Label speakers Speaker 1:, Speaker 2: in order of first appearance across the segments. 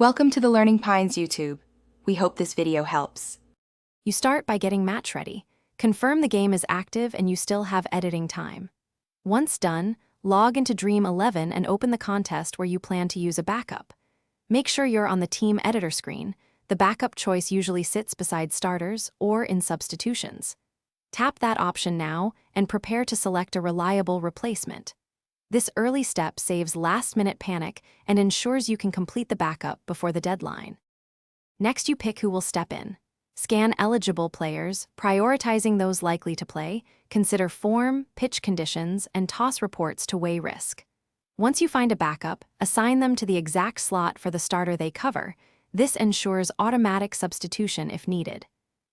Speaker 1: Welcome to the Learning Pines YouTube. We hope this video helps.
Speaker 2: You start by getting match ready. Confirm the game is active and you still have editing time. Once done, log into Dream11 and open the contest where you plan to use a backup. Make sure you're on the team editor screen. The backup choice usually sits beside starters or in substitutions. Tap that option now and prepare to select a reliable replacement. This early step saves last-minute panic and ensures you can complete the backup before the deadline. Next, you pick who will step in. Scan eligible players, prioritizing those likely to play, consider form, pitch conditions, and toss reports to weigh risk. Once you find a backup, assign them to the exact slot for the starter they cover. This ensures automatic substitution if needed.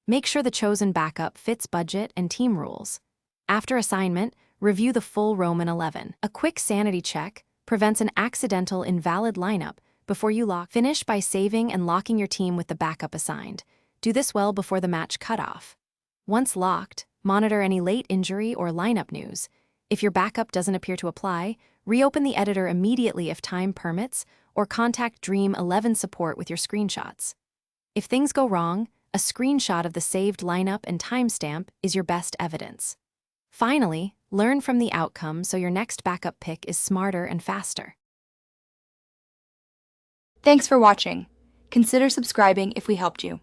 Speaker 2: Make sure the chosen backup fits budget and team rules. After assignment, review the full Roman 11. A quick sanity check prevents an accidental invalid lineup before you lock. Finish by saving and locking your team with the backup assigned. Do this well before the match cutoff. Once locked, monitor any late injury or lineup news. If your backup doesn't appear to apply, reopen the editor immediately if time permits, or contact Dream11 support with your screenshots. If things go wrong, a screenshot of the saved lineup and timestamp is your best evidence. Finally, learn from the outcome so your next backup pick is smarter and faster.
Speaker 1: Thanks for watching. Consider subscribing if we helped you.